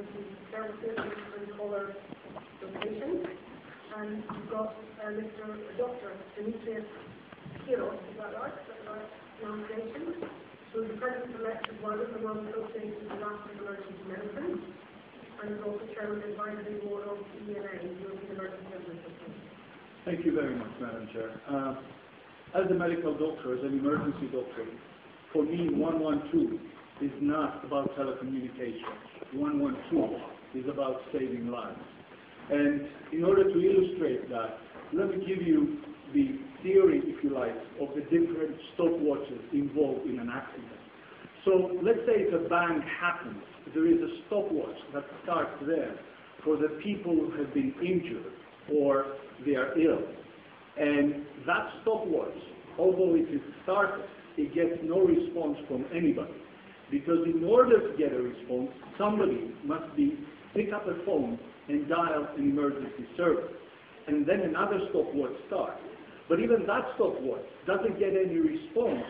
emergency services and caller locations. And we've got Dr. Pyrros, is that right? Is that the right pronunciation? So the President elect as well as the World Association of National Emergency Medicine, and is also Chairman of the Advisory Board of ENA, European Emergency Medicine System. Thank you very much, Madam Chair. As a medical doctor, as an emergency doctor, for me, 112 is not about telecommunications. 112 is about saving lives. And in order to illustrate that, let me give you the theory, if you like, of the different stopwatches involved in an accident. So let's say if a bang happens, there is a stopwatch that starts there for the people who have been injured or they are ill. And that stopwatch, although it is started, it gets no response from anybody. Because in order to get a response, somebody must pick up a phone and dial an emergency service. And then another stopwatch starts. But even that stopwatch doesn't get any response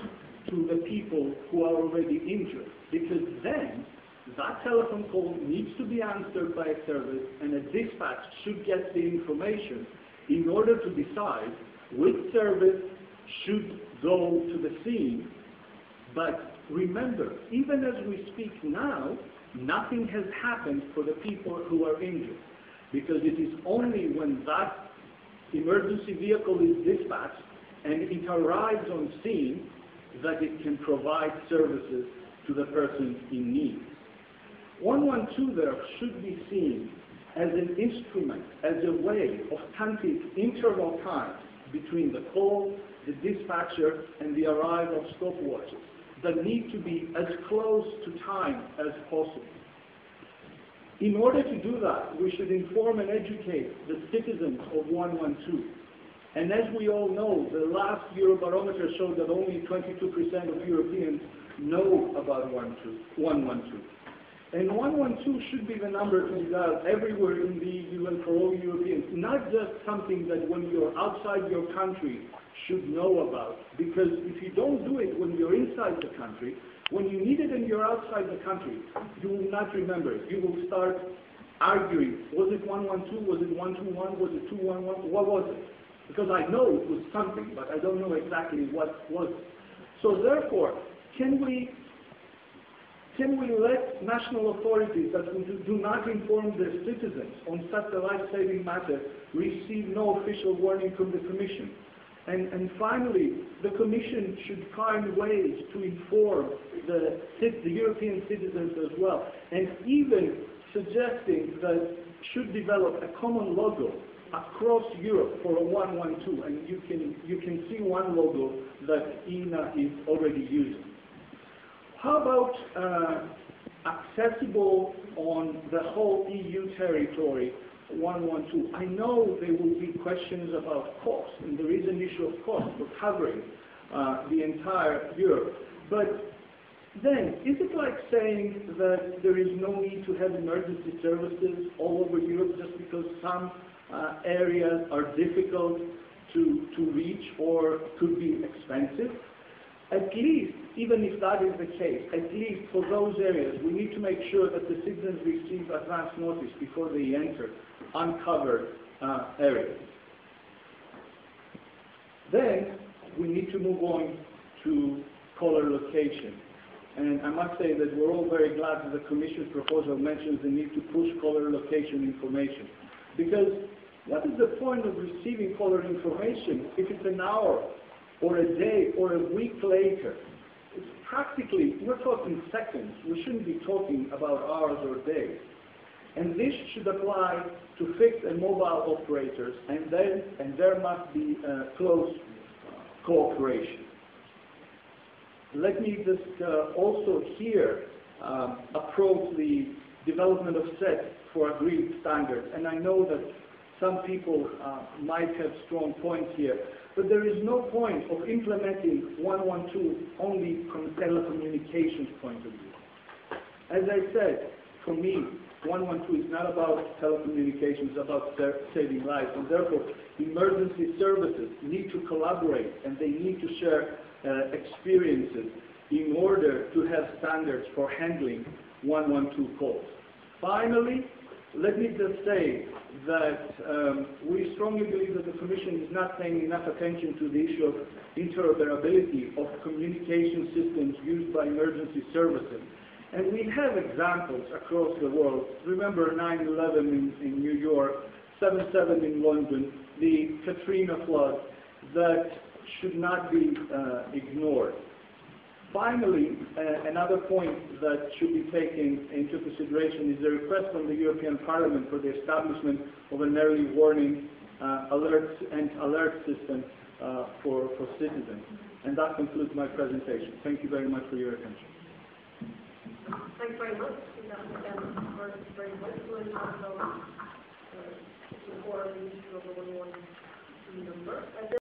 to the people who are already injured. Because then that telephone call needs to be answered by a service, and a dispatch should get the information in order to decide which service should go to the scene. But remember, even as we speak now, nothing has happened for the people who are injured, because it is only when that emergency vehicle is dispatched and it arrives on scene that it can provide services to the person in need. 112 there should be seen as an instrument, as a way of counting interval time between the call, the dispatcher, and the arrival of stopwatches that need to be as close to time as possible. In order to do that, we should inform and educate the citizens of 112. And as we all know, the last Eurobarometer showed that only 22% of Europeans know about 112. And 112 should be the number to be dialed everywhere in the EU and for all Europeans, not just something that when you're outside your country should know about. Because if you don't do it when you're inside the country, when you need it and you're outside the country, you will not remember it. You will start arguing, was it 112, was it 121, was it 211, what was it? Because I know it was something, but I don't know exactly what was it. So therefore, can we let national authorities that do not inform their citizens on such a life-saving matter receive no official warning from the Commission? And finally, the Commission should find ways to inform the European citizens as well, and even suggesting that should develop a common logo across Europe for a 112, and you can see one logo that ENA is already using. How about accessible on the whole EU territory 112? I know there will be questions about cost, and there is an issue of cost for covering the entire Europe. But then, is it like saying that there is no need to have emergency services all over Europe just because some areas are difficult to reach or could be expensive? At least, even if that is the case, at least for those areas, we need to make sure that the citizens receive advance notice before they enter uncovered areas. Then, we need to move on to caller location. And I must say that we're all very glad that the Commission's proposal mentions the need to push caller location information. Because what is the point of receiving caller information if it's an hour or a day or a week later? It's practically, we're talking seconds. We shouldn't be talking about hours or days. And this should apply to fixed and mobile operators, and there must be close cooperation. Let me just also here approach the development of sets for agreed standards. And I know that some people might have strong points here, but there is no point of implementing 112 only from a telecommunications point of view. As I said, for me, 112 is not about telecommunications, it's about saving lives, and therefore emergency services need to collaborate and they need to share experiences in order to have standards for handling 112 calls. Finally, let me just say that we strongly believe that the Commission is not paying enough attention to the issue of interoperability of communication systems used by emergency services. And we have examples across the world. Remember 9/11 in New York, 7/7 in London, the Katrina flood, that should not be ignored. Finally, another point that should be taken into consideration is the request from the European Parliament for the establishment of an early warning alert system for citizens. And that concludes my presentation. Thank you very much for your attention. Thanks very much. That was very helpful in terms of the core of the issue of the 112 number.